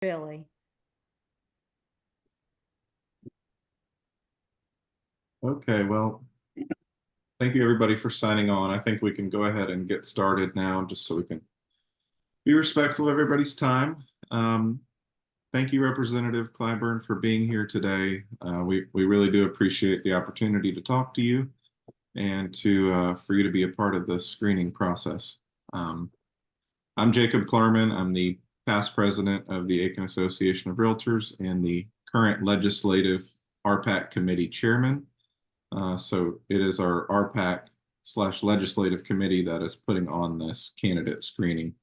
really. Okay, well, thank you everybody for signing on. I think we can go ahead and get started now, just so we can be respectful of everybody's time. Um, Thank you, Representative Clyburn, for being here today. We really do appreciate the opportunity to talk to you and for you to be a part of the screening process. Um, I'm Jacob Klarman. I'm the past president of the Aiken Association of Realtors and the current legislative RPAC committee chairman. So it is our RPAC / legislative committee that is putting on this candidate screening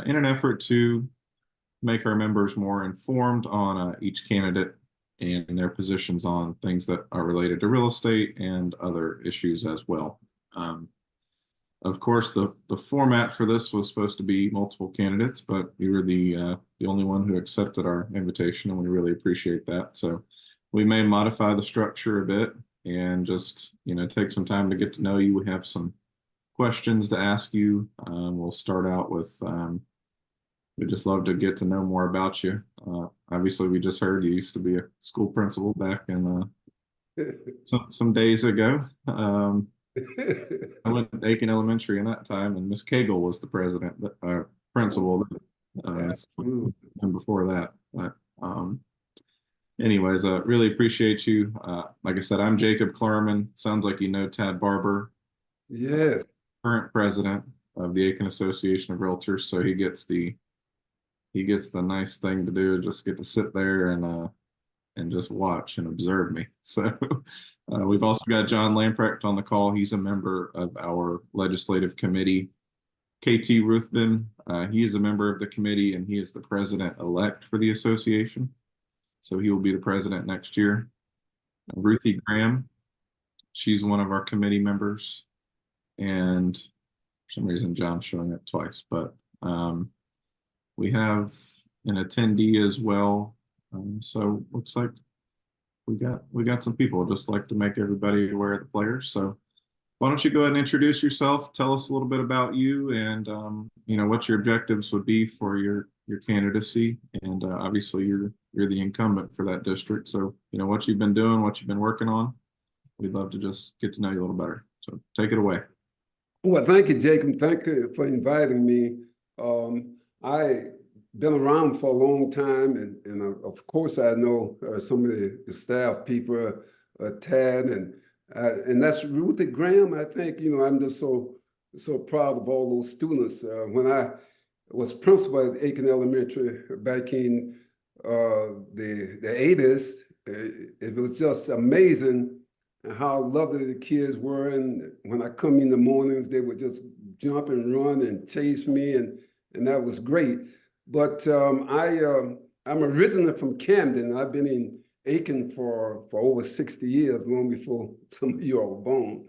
in an effort to make our members more informed on each candidate and their positions on things that are related to real estate and other issues as well. Of course, the format for this was supposed to be multiple candidates, but you were the only one who accepted our invitation, and we really appreciate that. So we may modify the structure a bit and just take some time to get to know you. We have some questions to ask you. We'll start out with we'd just love to get to know more about you. Obviously, we just heard you used to be a school principal back in some days ago. I went to Aiken Elementary in that time, and Miss Cagle was the principal, and before that. But anyways, really appreciate you. Like I said, I'm Jacob Klarman. Sounds like you know Tad Barber. Yes. Current president of the Aiken Association of Realtors, so he gets the nice thing to do, just get to sit there and just watch and observe me. So we've also got John Lamprecht on the call. He's a member of our legislative committee. KT Ruthven, he is a member of the committee, and he is the president-elect for the association. So he will be the president next year. Ruthie Graham, she's one of our committee members. And for some reason, John's showing up twice, but we have an attendee as well. So looks like we got some people. Just like to make everybody aware of the players. So why don't you go ahead and introduce yourself? Tell us a little bit about you, and what your objectives would be for your candidacy. And obviously you're the incumbent for that district. So what you've been doing, what you've been working on. We'd love to just get to know you a little better. So take it away. Well, thank you, Jacob. Thank you for inviting me. I been around for a long time, and of course I know some of the staff people, Tad, and that's Ruthie Graham. I think I'm just so proud of all those students. When I was principal at Aiken Elementary back in the 80s, it was just amazing how lovely the kids were. And when I come in the mornings, they would just jump and run and chase me, and that was great. But I'm originally from Camden. I've been in Aiken for over 60 years, long before some of you are born.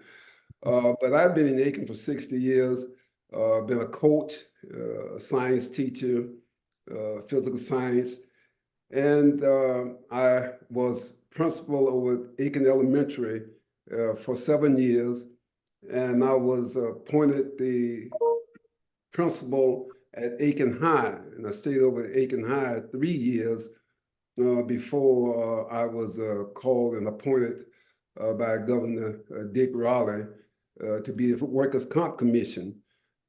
But I've been in Aiken for 60 years. Been a coach, a science teacher, physical science. And I was principal over Aiken Elementary for 7 years. And I was appointed the principal at Aiken High, and I stayed over at Aiken High 3 years before I was called and appointed by Governor Dick Raleigh to be the Workers' Comp Commission.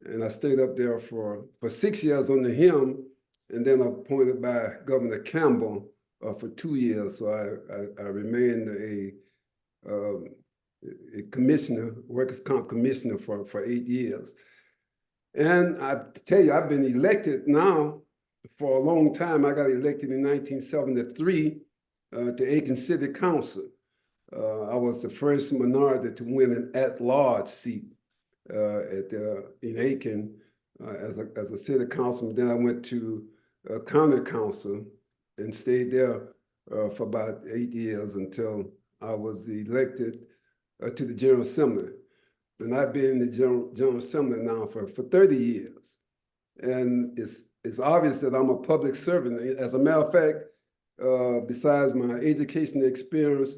And I stayed up there for 6 years under him, and then appointed by Governor Campbell for 2 years. So I remained a commissioner, Workers' Comp Commissioner for 8 years. And I tell you, I've been elected now for a long time. I got elected in 1973 to Aiken City Council. I was the first minority to win an at-large seat in Aiken as a city councilman. Then I went to county council and stayed there for about 8 years until I was elected to the General Assembly. And I've been in the General Assembly now for 30 years. And it's obvious that I'm a public servant. As a matter of fact, besides my educational experience,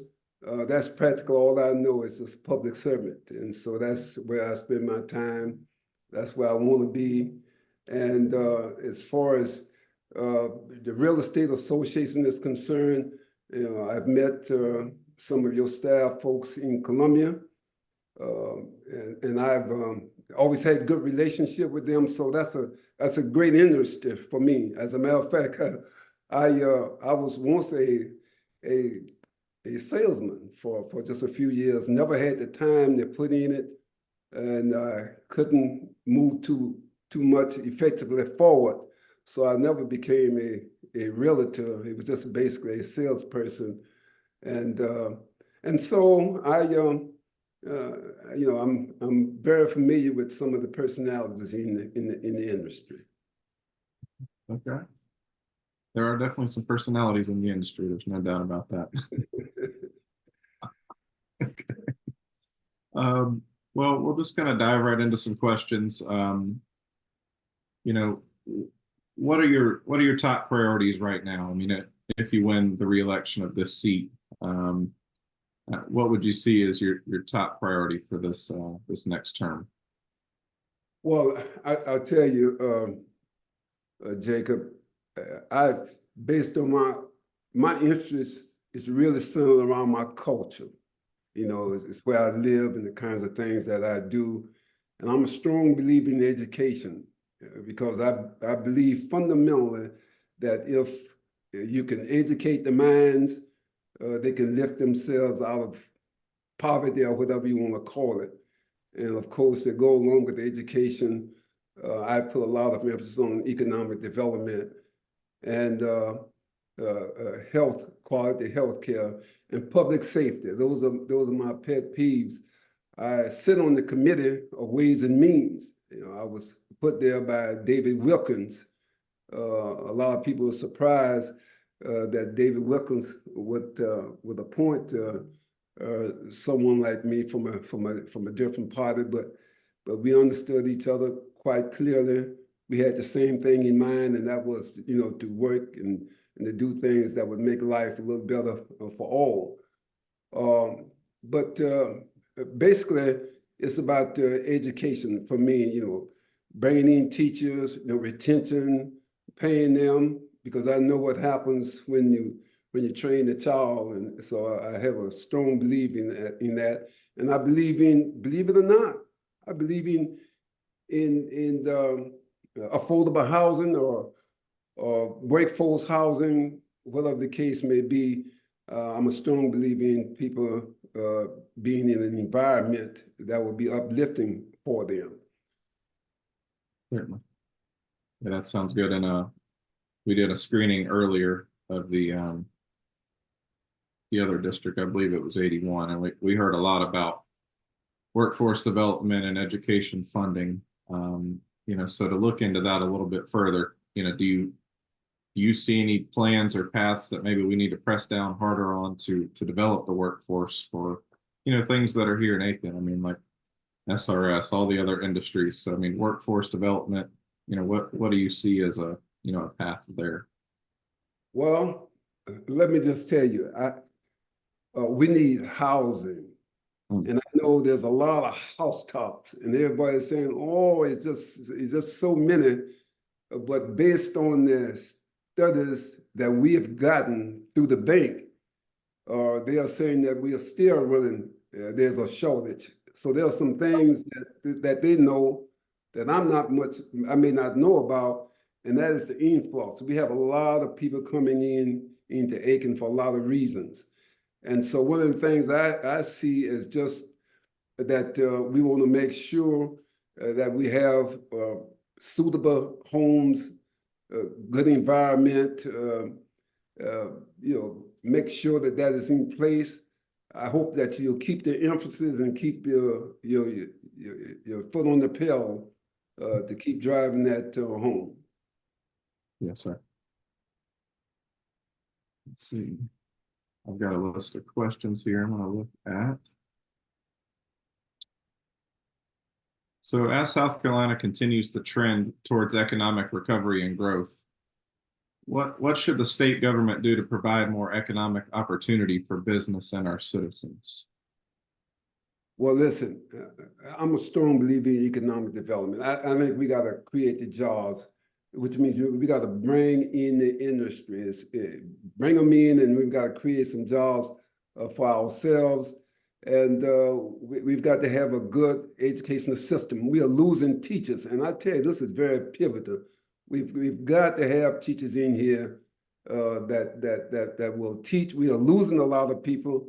that's practically all I know is just public servant. And so that's where I spend my time. That's where I want to be. And as far as the real estate association is concerned, I've met some of your staff folks in Columbia, and I've always had good relationship with them. So that's a great interest for me. As a matter of fact, I was once a salesman for just a few years. Never had the time to put in it, and I couldn't move too much effectively forward. So I never became a realtor. It was just basically a salesperson, and so I'm very familiar with some of the personalities in the industry. Okay. There are definitely some personalities in the industry. There's no doubt about that. Okay. Well, we'll just kind of dive right into some questions. You know, what are your top priorities right now? I mean, if you win the re-election of this seat, what would you see as your top priority for this next term? Well, I'll tell you, Jacob, based on my interest is really centered around my culture. It's where I live and the kinds of things that I do. And I'm a strong believer in education because I believe fundamentally that if you can educate the minds, they can lift themselves out of poverty or whatever you want to call it. And of course, to go along with the education, I put a lot of emphasis on economic development and quality health care, and public safety. Those are my pet peeves. I sit on the committee of Ways and Means. I was put there by David Wilkins. A lot of people are surprised that David Wilkins would appoint someone like me from a different party, but we understood each other quite clearly. We had the same thing in mind, and that was to work and to do things that would make life a little better for all. But basically, it's about education for me. Bringing in teachers, retention, paying them, because I know what happens when you train a child, and so I have a strong belief in that. And I believe it or not, I believe in affordable housing or workforce housing, whatever the case may be. I'm a strong believer in people being in an environment that will be uplifting for them. Certainly. Yeah, that sounds good. And we did a screening earlier of the other district. I believe it was 81, and we heard a lot about workforce development and education funding. So to look into that a little bit further, do you see any plans or paths that maybe we need to press down harder on to develop the workforce for, things that are here in Aiken? I mean, like SRS, all the other industries. So, I mean, workforce development, what do you see as a path there? Well, let me just tell you, we need housing. And I know there's a lot of housetops, and everybody's saying, "Oh, it's just so many." But based on the studies that we have gotten through the bank, they are saying that we are still running. There's a shortage. So there are some things that they know that I may not know about, and that is the influx. We have a lot of people coming into Aiken for a lot of reasons. And so one of the things I see is just that we want to make sure that we have suitable homes, good environment, make sure that is in place. I hope that you'll keep the emphasis and keep your foot on the pedal to keep driving that home. Yes, sir. Let's see. I've got a list of questions here I'm going to look at. So as South Carolina continues the trend towards economic recovery and growth, what should the state government do to provide more economic opportunity for business and our citizens? Well, listen, I'm a strong believer in economic development. I think we got to create the jobs. which means we got to bring in the industry. Bring them in, and we've got to create some jobs for ourselves. And we've got to have a good educational system. We are losing teachers, and I tell you, this is very pivotal. We've got to have teachers in here that will teach. We are losing a lot of people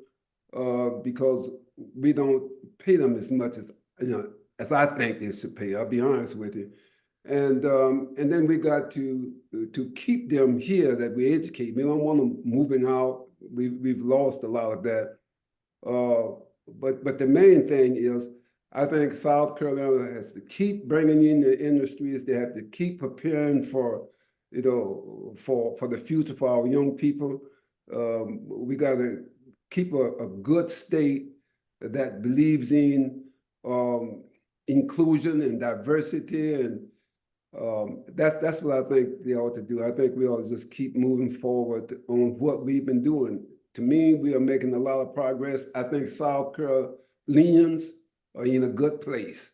because we don't pay them as much as I think they should pay. I'll be honest with you. And then we got to keep them here, that we educate. We don't want them moving out. We've lost a lot of that. But the main thing is, I think South Carolina has to keep bringing in the industries. They have to keep preparing for for the future for our young people. We got to keep a good state that believes in inclusion and diversity, and that's what I think they ought to do. I think we ought to just keep moving forward on what we've been doing. To me, we are making a lot of progress. I think South Carolinians are in a good place.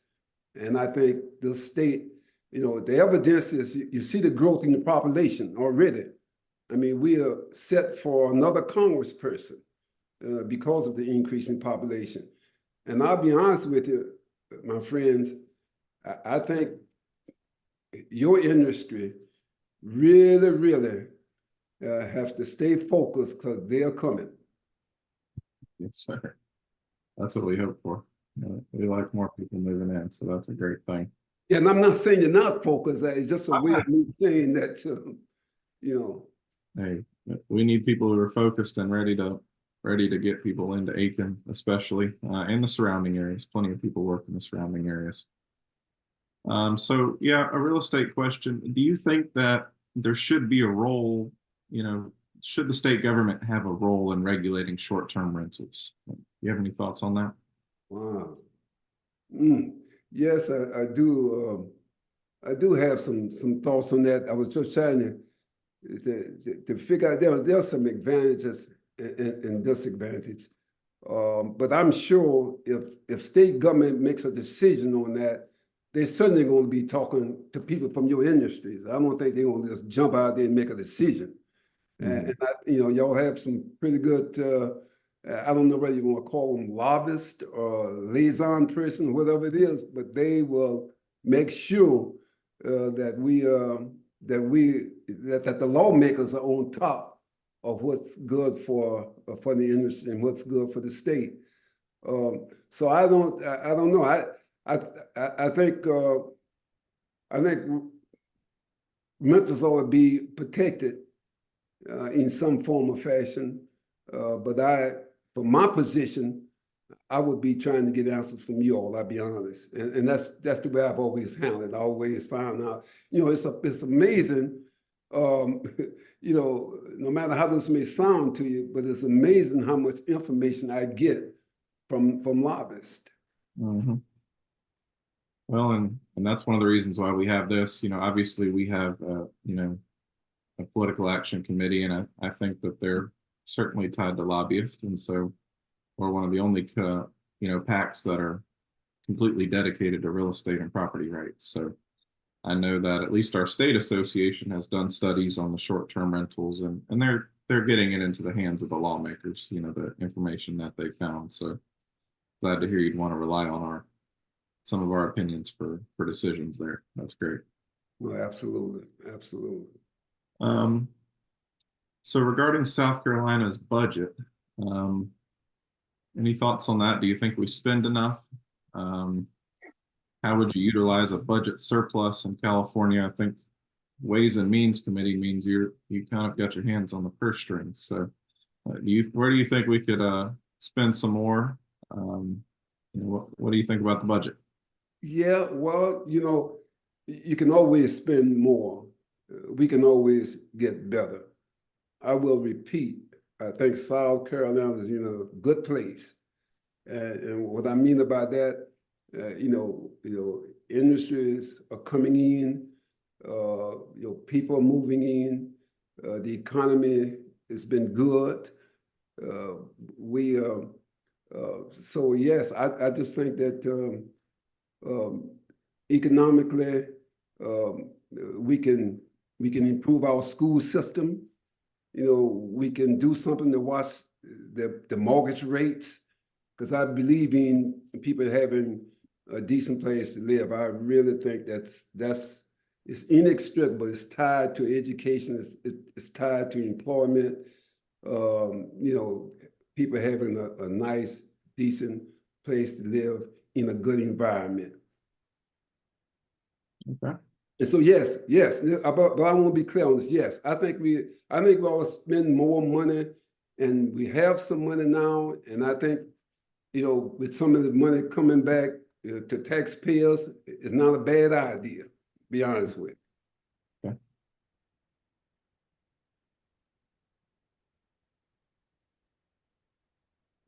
And I think the state, the evidence is you see the growth in the population already. I mean, we are set for another congressperson because of the increase in population. And I'll be honest with you, my friends, I think your industry really have to stay focused, because they are coming. Yes, sir. That's what we hope for. We like more people moving in, so that's a great thing. Yeah, and I'm not saying you're not focused. It's just a way of me saying that, Hey, we need people who are focused and ready to get people into Aiken, especially and the surrounding areas. Plenty of people work in the surrounding areas. So yeah, a real estate question. Do you think that there should be a role, should the state government have a role in regulating short-term rentals? Do you have any thoughts on that? Wow. Yes, I do. I do have some thoughts on that. I was just trying to figure out there's some advantages and disadvantages. But I'm sure if state government makes a decision on that, they're certainly going to be talking to people from your industries. I don't think they're going to just jump out there and make a decision. And y'all have some pretty good, I don't know whether you want to call them lobbyist or liaison person, whatever it is, but they will make sure that the lawmakers are on top of what's good for the industry and what's good for the state. So I don't know. I think renters ought to be protected in some form or fashion. But from my position, I would be trying to get answers from you all. I'll be honest, and that's the way I've always handled it. I always found out. It's amazing. No matter how this may sound to you, but it's amazing how much information I get from lobbyists. Mm-hmm. Well, and that's one of the reasons why we have this. Obviously we have a political action committee, and I think that they're certainly tied to lobbyists, and so we're one of the only PACs that are completely dedicated to real estate and property rights. So I know that at least our state association has done studies on the short-term rentals, and they're getting it into the hands of the lawmakers, the information that they found. So glad to hear you'd want to rely on some of our opinions for decisions there. That's great. Well, absolutely. So regarding South Carolina's budget, any thoughts on that? Do you think we spend enough? How would you utilize a budget surplus in California? I think Ways and Means Committee means you kind of got your hands on the purse strings. So where do you think we could spend some more? What do you think about the budget? Yeah, well, you can always spend more. We can always get better. I will repeat, I think South Carolina is in a good place. And what I mean about that, industries are coming in, people are moving in, the economy has been good. So yes, I just think that economically, we can improve our school system. You know, we can do something to watch the mortgage rates, because I believe in people having a decent place to live. I really think that's it's inextricable. It's tied to education. It's tied to employment. You know, people having a nice, decent place to live in a good environment. Okay. And so, yes, but I want to be clear on this. Yes, I think we ought to spend more money, and we have some money now. And I think, you know, with some of the money coming back to taxpayers, it's not a bad idea, to be honest with you. Okay.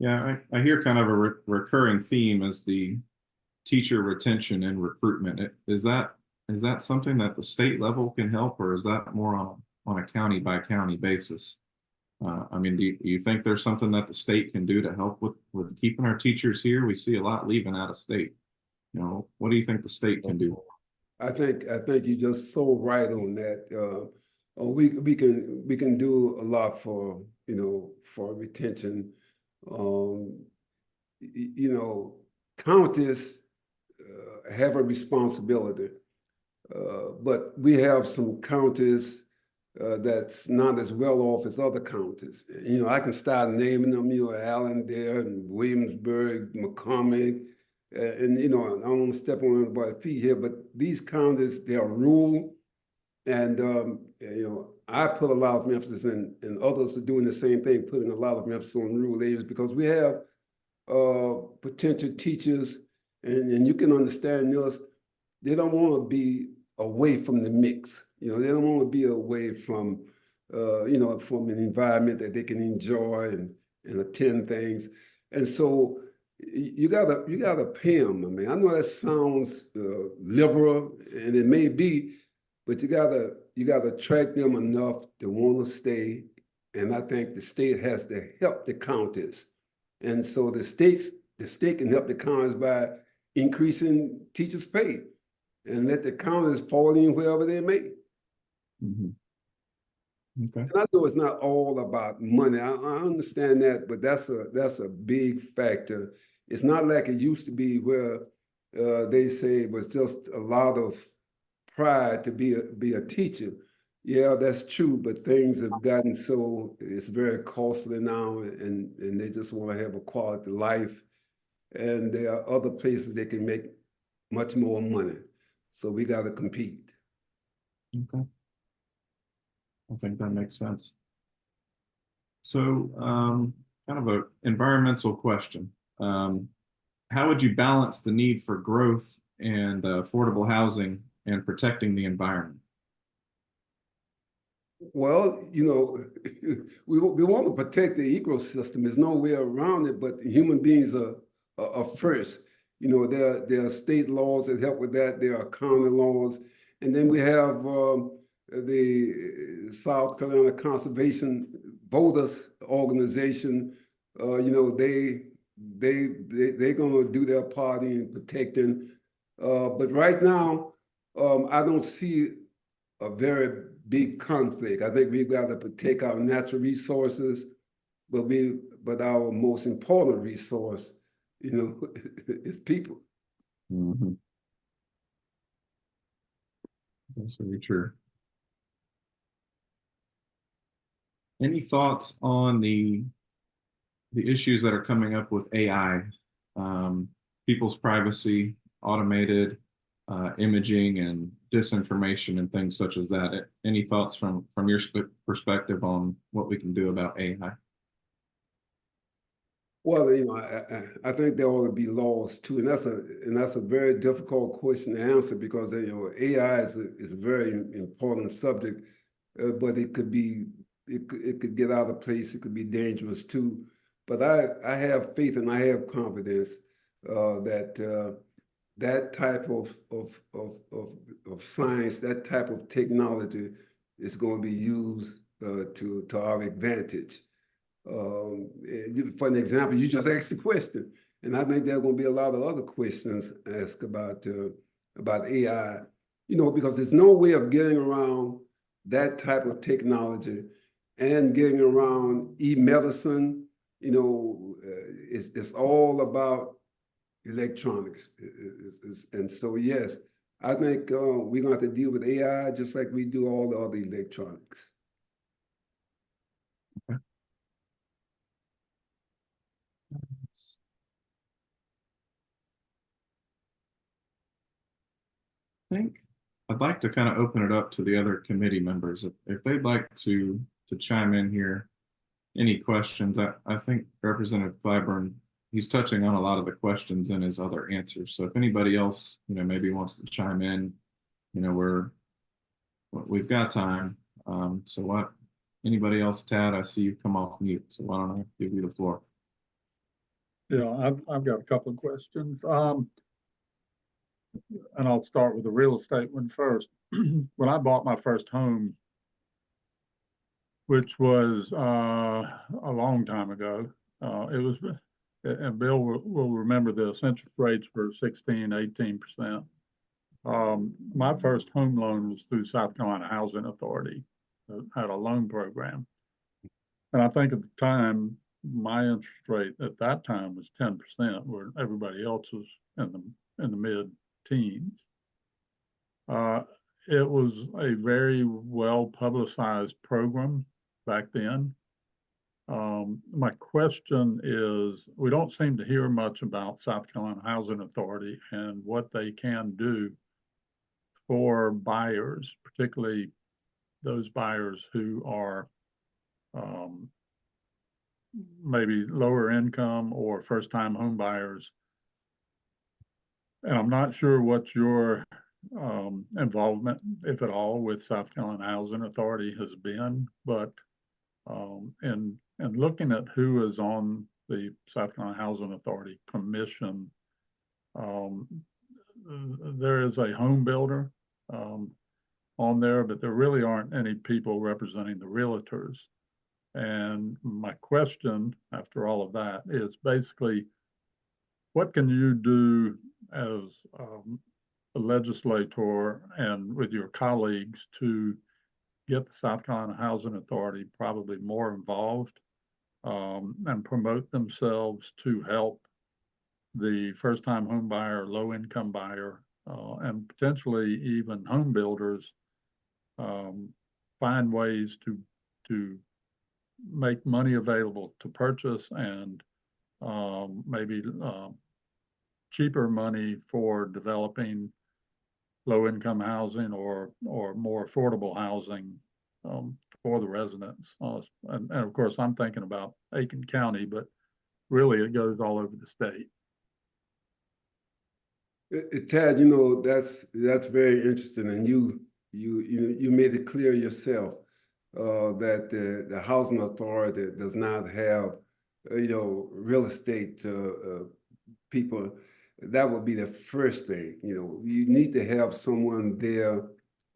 Yeah, I hear kind of a recurring theme as the teacher retention and recruitment. Is that something that the state level can help, or is that more on a county by county basis? I mean, do you think there's something that the state can do to help with keeping our teachers here? We see a lot leaving out of state. You know, what do you think the state can do? I think you're just so right on that. We can do a lot for, you know, for retention. You know, counties have a responsibility, but we have some counties that's not as well off as other counties. You know, I can start naming them. You know, Allendale and Williamsburg, McCormick, and you know, I don't want to step on anybody's feet here, but these counties, they are rural, and you know, I put a lot of emphasis in, and others are doing the same thing, putting a lot of emphasis on rural areas, because we have potential teachers, and you can understand this, they don't want to be away from the mix. You know, they don't want to be away from, you know, from an environment that they can enjoy and attend things. And so you gotta pay them. I mean, I know that sounds liberal, and it may be, but you gotta attract them enough to want to stay. And I think the state has to help the counties. And so the state can help the counties by increasing teachers' pay, and let the counties fall in wherever they may. Mm-hmm. Okay. And I know it's not all about money. I understand that, but that's a big factor. It's not like it used to be, where they say it was just a lot of pride to be a teacher. Yeah, that's true, but things have gotten so, it's very costly now, and they just want to have a quality life. And there are other places they can make much more money. So we got to compete. Okay. I think that makes sense. So, kind of an environmental question. How would you balance the need for growth and affordable housing and protecting the environment? Well, you know, we want to protect the ecosystem. There's no way around it, but human beings are first. You know, there are state laws that help with that. There are county laws. And then we have the South Carolina Conservation Voters Organization. You know, they're going to do their part in protecting. But right now, I don't see a very big conflict. I think we've got to protect our natural resources, but our most important resource, you know, is people. Mm-hmm. That's very true. Any thoughts on the issues that are coming up with AI, people's privacy, automated imaging, and disinformation, and things such as that? Any thoughts from your perspective on what we can do about AI? Well, you know, I think there ought to be laws too, and that's a very difficult question to answer, because you know, AI is a very important subject, but it could get out of place. It could be dangerous too. But I have faith and I have confidence that that type of science, that type of technology, is going to be used to our advantage. For an example, you just asked the question, and I think there are going to be a lot of other questions asked about AI. because there's no way of getting around that type of technology and getting around e-medicine. It's all about electronics. And so, yes, I think we're going to have to deal with AI just like we do all the other electronics. Okay. I think I'd like to kind of open it up to the other committee members if they'd like to chime in here. Any questions? I think Representative Clyburn, he's touching on a lot of the questions in his other answers. So if anybody else, maybe wants to chime in, we've got time. So what? Anybody else? Tad, I see you come off mute. So why don't I give you the floor? Yeah, I've got a couple of questions. And I'll start with the real estate one first. When I bought my first home, which was a long time ago, it was, and Bill will remember this, interest rates were 16, 18%. My first home loan was through South Carolina Housing Authority, had a loan program. And I think at the time, my interest rate at that time was 10%, where everybody else was in the mid-teens. It was a very well publicized program back then. My question is, we don't seem to hear much about South Carolina Housing Authority and what they can do for buyers, particularly those buyers who are maybe lower income or first-time home buyers. And I'm not sure what your involvement, if at all, with South Carolina Housing Authority has been, but in looking at who is on the South Carolina Housing Authority Commission, there is a home builder on there, but there really aren't any people representing the realtors. And my question after all of that is basically, what can you do as a legislator and with your colleagues to get the South Carolina Housing Authority probably more involved and promote themselves to help the first-time home buyer, low-income buyer, and potentially even home builders find ways to make money available to purchase and maybe cheaper money for developing low-income housing or more affordable housing for the residents. And of course, I'm thinking about Aiken County, but really it goes all over the state. Tad, that's very interesting, and you made it clear yourself that the housing authority does not have real estate people. That would be the first thing. You need to have someone there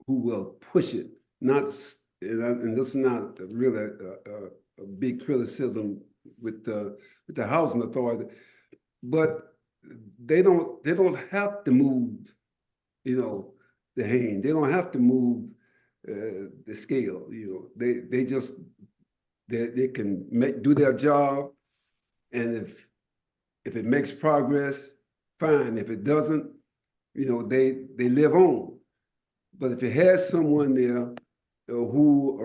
who will push it. Not, and this is not really a big criticism with the housing authority, but they don't have to move, the hand. They don't have to move the scale. They just they can do their job, and if it makes progress, fine. If it doesn't, they live on. But if it has someone there who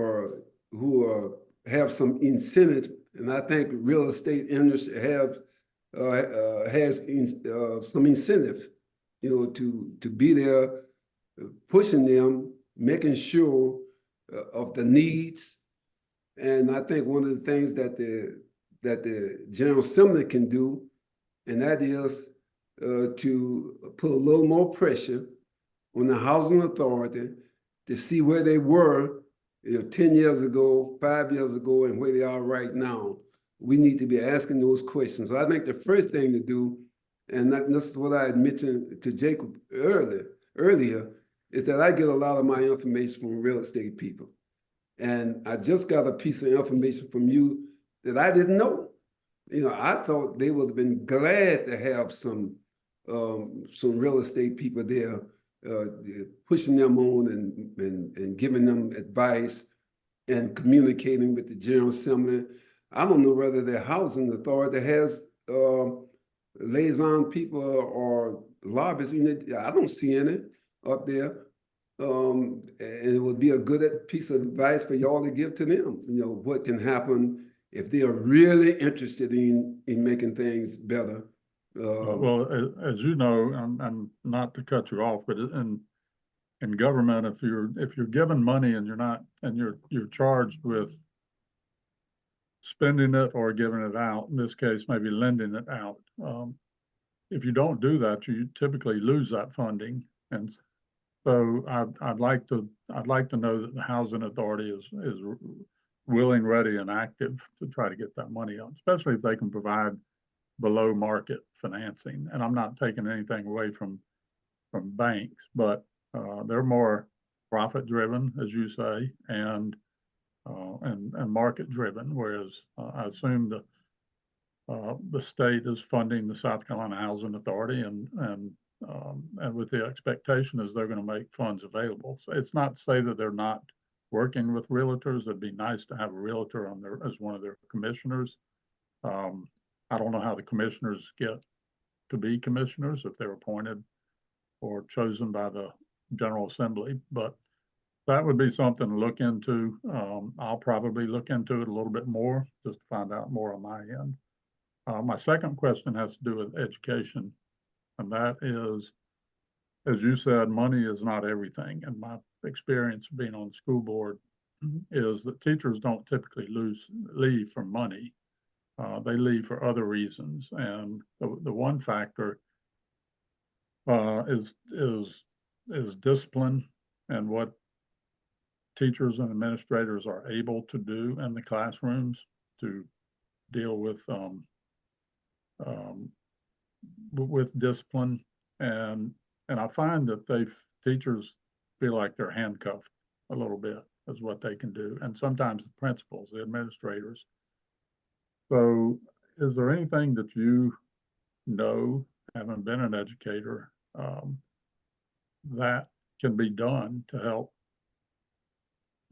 have some incentive, and I think real estate industry has some incentive, to be there, pushing them, making sure of the needs. And I think one of the things that the General Assembly can do, and that is to put a little more pressure on the housing authority to see where they were 10 years ago, 5 years ago, and where they are right now. We need to be asking those questions. So I think the first thing to do, and this is what I had mentioned to Jacob earlier, is that I get a lot of my information from real estate people. And I just got a piece of information from you that I didn't know. I thought they would have been glad to have some real estate people there pushing them on and giving them advice and communicating with the General Assembly. I don't know whether the housing authority has liaison people or lobbyists in it. I don't see any up there. And it would be a good piece of advice for y'all to give to them, what can happen if they are really interested in making things better. Well, as you know, and not to cut you off, but in government, if you're given money and you're charged with spending it or giving it out, in this case, maybe lending it out. If you don't do that, you typically lose that funding. And so I'd like to know that the housing authority is willing, ready, and active to try to get that money out, especially if they can provide below market financing. And I'm not taking anything away from banks, but they're more profit driven, as you say, and market driven, whereas I assume the state is funding the South Carolina Housing Authority and with the expectation is they're going to make funds available. So it's not to say that they're not working with realtors. It'd be nice to have a realtor on there as one of their commissioners. I don't know how the commissioners get to be commissioners, if they're appointed or chosen by the General Assembly, but that would be something to look into. I'll probably look into it a little bit more just to find out more on my end. My second question has to do with education, and that is, as you said, money is not everything. And my experience being on the school board is that teachers don't typically leave for money. They leave for other reasons. And the one factor is discipline and what teachers and administrators are able to do in the classrooms to deal with discipline. And I find that teachers feel like they're handcuffed a little bit as what they can do. And sometimes the principals, the administrators. So is there anything that you know, having been an educator, that can be done to help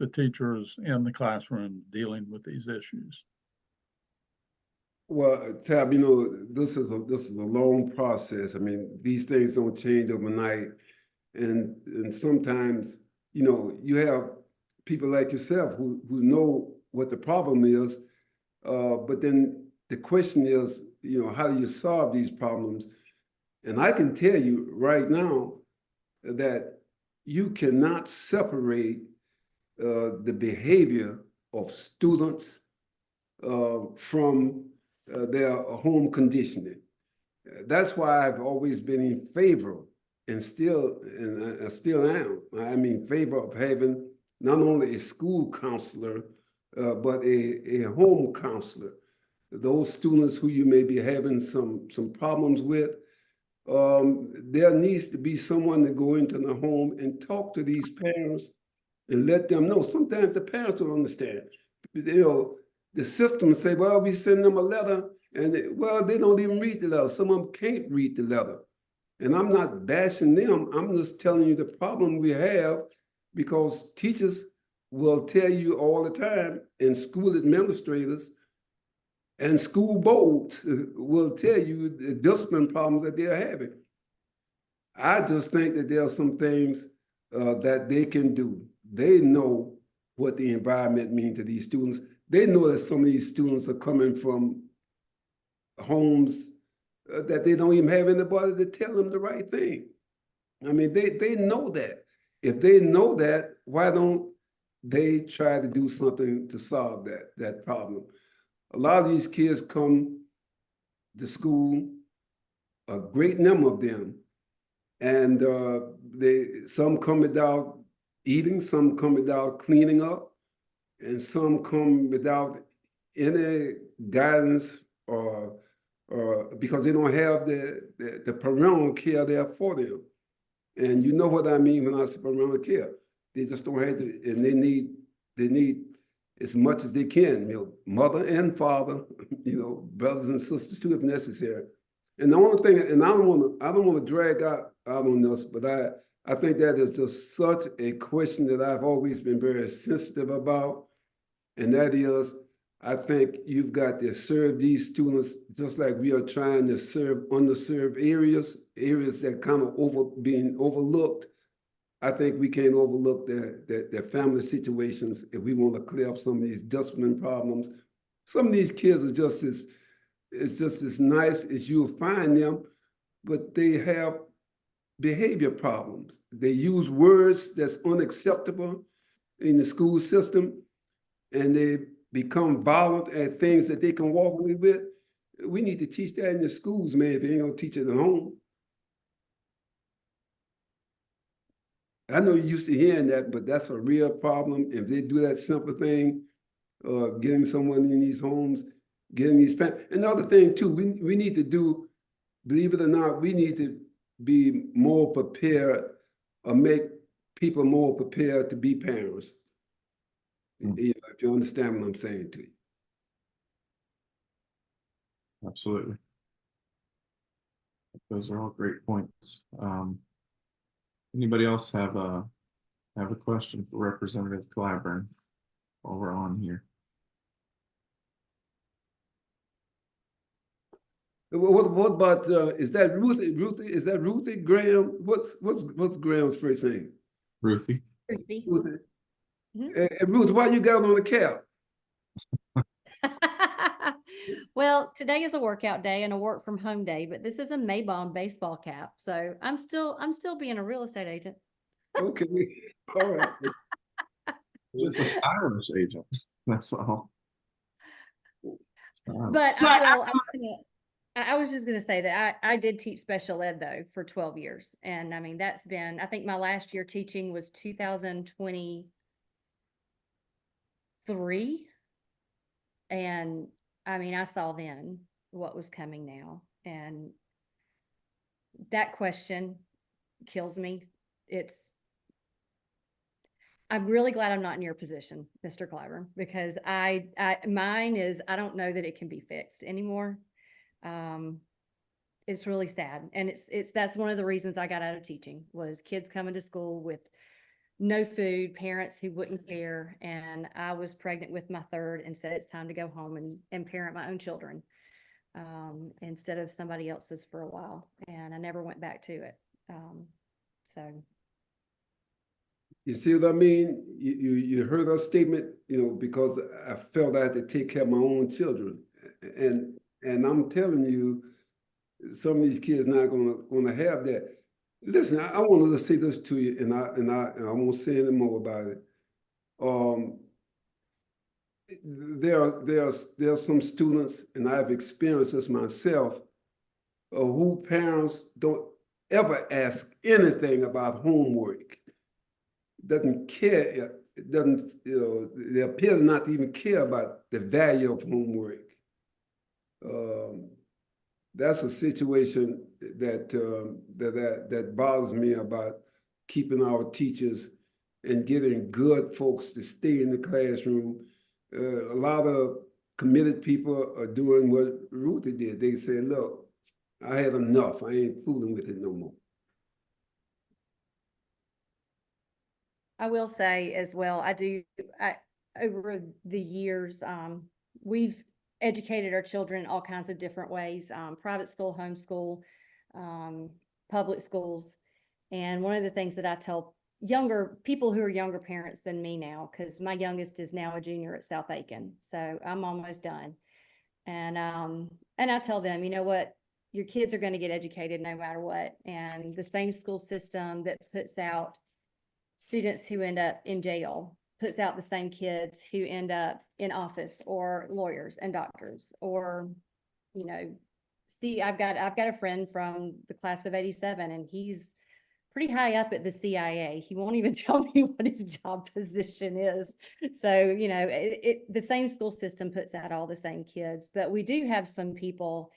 the teachers in the classroom dealing with these issues? Well, Tab, this is a long process. I mean, these things don't change overnight, and sometimes you have people like yourself who know what the problem is, but then the question is, how do you solve these problems? And I can tell you right now that you cannot separate the behavior of students from their home conditioning. That's why I've always been in favor, and I still am. I'm in favor of having not only a school counselor, but a home counselor. Those students who you may be having some problems with, there needs to be someone to go into the home and talk to these parents and let them know. Sometimes the parents don't understand. The system say, well, we send them a letter, and they don't even read the letter. Some of them can't read the letter. And I'm not bashing them. I'm just telling you the problem we have, because teachers will tell you all the time, and school administrators and school boards will tell you the discipline problems that they're having. I just think that there are some things that they can do. They know what the environment means to these students. They know that some of these students are coming from homes that they don't even have anybody to tell them the right thing. I mean, they know that. If they know that, why don't they try to do something to solve that problem? A lot of these kids come to school, a great number of them, and some come without eating, some come without cleaning up, and some come without any guidance or because they don't have the parental care there for them. And you know what I mean when I say parental care. They just don't have to, and they need as much as they can, mother and father, brothers and sisters too, if necessary. And the only thing, and I don't want to drag out on this, but I think that is just such a question that I've always been very sensitive about. And that is, I think you've got to serve these students just like we are trying to serve underserved areas, areas that kind of being overlooked. I think we can't overlook their family situations if we want to clear up some of these discipline problems. Some of these kids are it's just as nice as you'll find them, but they have behavior problems. They use words that's unacceptable in the school system, and they become violent at things that they can walk away with. We need to teach that in the schools, man, if they ain't gonna teach it at home. I know you're used to hearing that, but that's a real problem. If they do that simple thing, getting someone in these homes, getting these another thing too, we need to do, believe it or not, we need to be more prepared or make people more prepared to be parents. If you understand what I'm saying to you. Absolutely. Those are all great points. Anybody else have a question for Representative Clyburn while we're on here? What about is that Ruthie? Is that Ruthie Graham? What's Graham's first name? Ruthie. Ruthie. Ruthie. Mhm. And Ruth, why you got on the cap? Well, today is a workout day and a work from home day, but this is a Maybon baseball cap. So I'm still being a real estate agent. Okay, all right. It's a stylish agent. That's all. But I was just gonna say that I did teach special ed though for 12 years. And I mean, that's been, I think my last year teaching was 2023. And I mean, I saw then what was coming now. And that question kills me. I'm really glad I'm not in your position, Mr. Clyburn, because mine is, I don't know that it can be fixed anymore. It's really sad. And that's one of the reasons I got out of teaching was kids coming to school with no food, parents who wouldn't care. And I was pregnant with my third and said, it's time to go home and parent my own children, instead of somebody else's for a while. And I never went back to it. So. You see what I mean? You heard her statement, because I felt I had to take care of my own children. And I'm telling you, some of these kids not gonna have that. Listen, I wanted to say this to you, and I won't say any more about it. There are some students, and I've experienced this myself, who parents don't ever ask anything about homework. Doesn't care. Doesn't they appear not to even care about the value of homework. That's a situation that bothers me about keeping our teachers and getting good folks to stay in the classroom. A lot of committed people are doing what Ruthie did. They said, look, I had enough. I ain't fooling with it no more. I will say as well, over the years, we've educated our children in all kinds of different ways, private school, homeschool, public schools. And one of the things that I tell younger people who are younger parents than me now, because my youngest is now a junior at South Aiken, so I'm almost done. And I tell them, you know what, your kids are going to get educated no matter what. And the same school system that puts out students who end up in jail puts out the same kids who end up in office or lawyers and doctors, or, see, I've got a friend from the class of 87 and he's pretty high up at the CIA. He won't even tell me what his job position is. So, the same school system puts out all the same kids, but we do have some people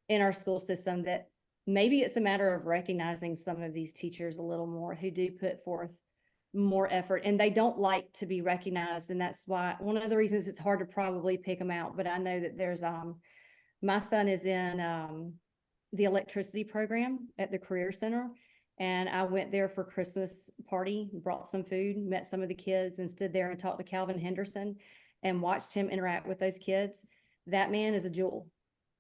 in our school system that maybe it's a matter of recognizing some of these teachers a little more who do put forth more effort and they don't like to be recognized. And that's why one of the reasons it's hard to probably pick them out. But I know that there's, my son is in the electricity program at the Career Center. And I went there for Christmas party, brought some food, met some of the kids and stood there and talked to Calvin Henderson and watched him interact with those kids. That man is a jewel.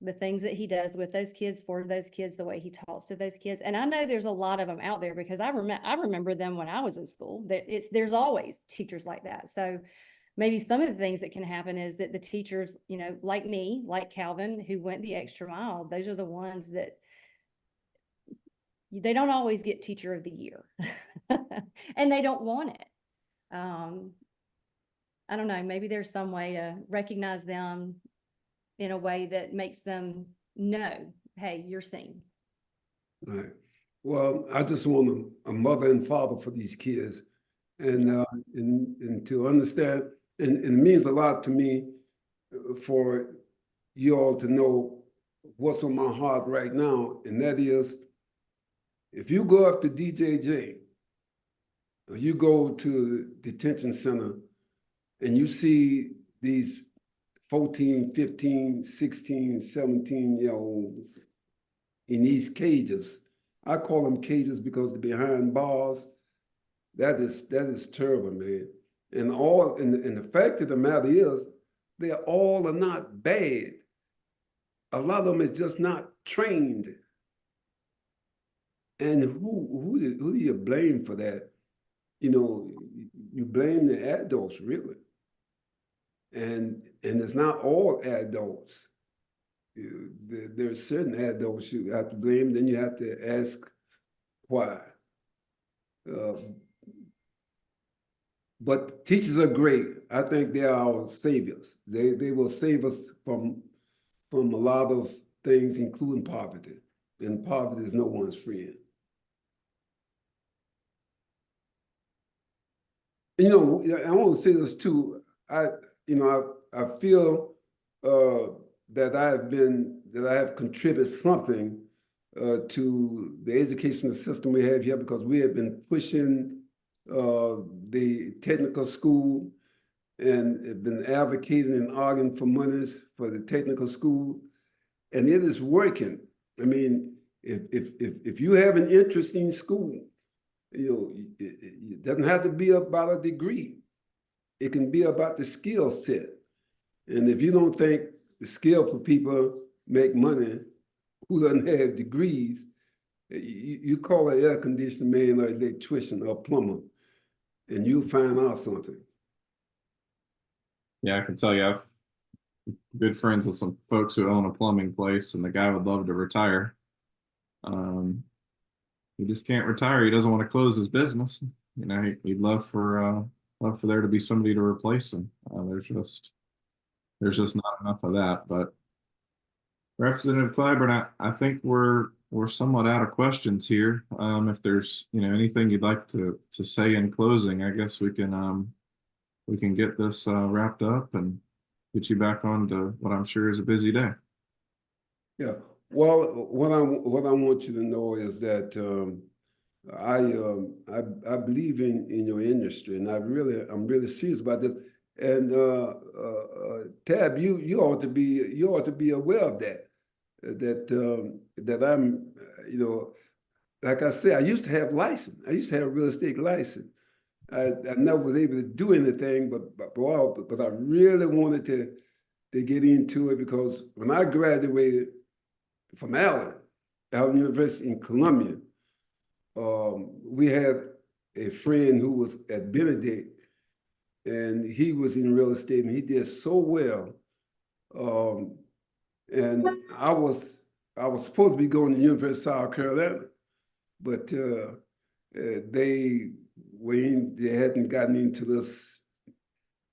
The things that he does with those kids, for those kids, the way he talks to those kids. And I know there's a lot of them out there because I remember them when I was in school. There's always teachers like that. So maybe some of the things that can happen is that the teachers, you know, like me, like Calvin, who went the extra mile, those are the ones that they don't always get teacher of the year and they don't want it. I don't know, maybe there's some way to recognize them in a way that makes them know, hey, you're seen. Right. Well, I just want a mother and father for these kids, and to understand, and it means a lot to me for you all to know what's on my heart right now, and that is, if you go up to DJJ, or you go to the detention center, and you see these 14, 15, 16, 17-year-olds in these cages. I call them cages because they're behind bars. That is terrible, man. And the fact of the matter is, they all are not bad. A lot of them is just not trained. And who do you blame for that? You know, you blame the adults, really. And it's not all adults. There are certain adults you have to blame, then you have to ask why. But teachers are great. I think they are our saviors. They will save us from a lot of things, including poverty. And poverty is no one's friend. You know, I want to say this too. I feel that I have contributed something to the educational system we have here, because we have been pushing the technical school and have been advocating and arguing for monies for the technical school, and it is working. I mean, if you have an interest in school, you know, it doesn't have to be about a degree. It can be about the skill set. And if you don't think the skillful people make money who doesn't have degrees, you call an air conditioning man or electrician or plumber, and you'll find out something. Yeah, I can tell you, I've good friends with some folks who own a plumbing place, and the guy would love to retire. He just can't retire. He doesn't want to close his business. You know, he'd love for there to be somebody to replace him. There's just not enough of that. But Representative Clyburn, I think we're somewhat out of questions here. If there's anything you'd like to say in closing, I guess we can get this wrapped up and get you back on to what I'm sure is a busy day. Yeah. Well, what I want you to know is that I believe in your industry, and I'm really serious about this. And Tab, you ought to be aware of that. That I'm, like I said, I used to have license. I used to have a real estate license. I never was able to do anything, but I really wanted to get into it, because when I graduated from Allen University in Columbia, we had a friend who was at Benedict, and he was in real estate, and he did so well. And I was supposed to be going to University of South Carolina, but they hadn't gotten into this.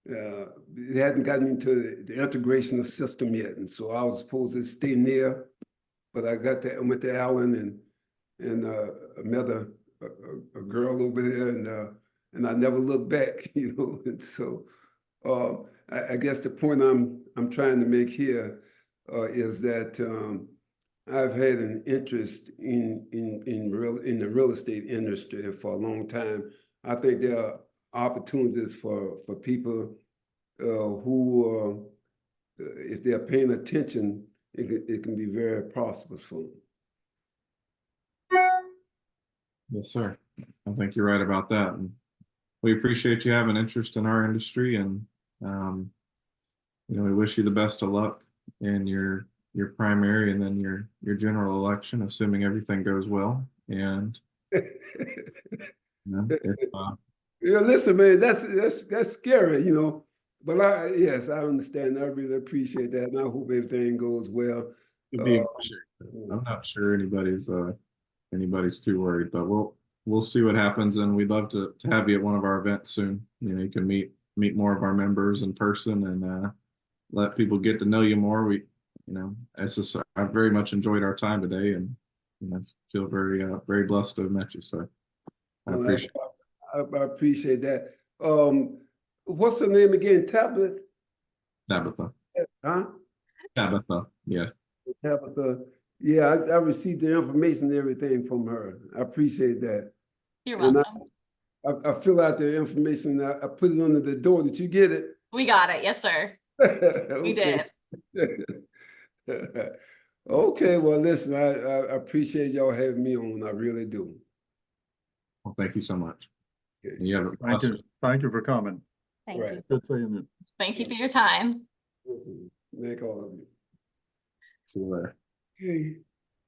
They hadn't gotten into the integration system yet, and so I was supposed to stay near. But I went to Allen and met a girl over there, and I never looked back, And so I guess the point I'm trying to make here is that I've had an interest in the real estate industry for a long time. I think there are opportunities for people who, if they're paying attention, it can be very prosperous for them. Yes, sir. I think you're right about that. And we appreciate you having interest in our industry, and we wish you the best of luck in your primary and then your general election, assuming everything goes well. And if, Yeah, listen, man, that's scary, But yes, I understand. I really appreciate that, and I hope everything goes well. to be I'm not sure anybody's too worried, but we'll see what happens, and we'd love to have you at one of our events soon. You can meet more of our members in person and let people get to know you more. I very much enjoyed our time today, and feel very blessed to have met you. So I Well, appreciate I appreciate that. What's the name again? Tabitha. Huh? Tabitha, yeah. Tabitha. Yeah, I received the information and everything from her. I appreciate that. You're And welcome. I fill out the information. I put it under the door. Did you get it? We got it. Yes, sir. We Okay. did. Okay, well, listen, I appreciate y'all having me on. I really do. Well, thank you so much. Okay. You have a Thank you. Thank you for coming. Thank Right. you. Good seeing you. Thank you for your time. Listen, thank all of you. See you later. Okay.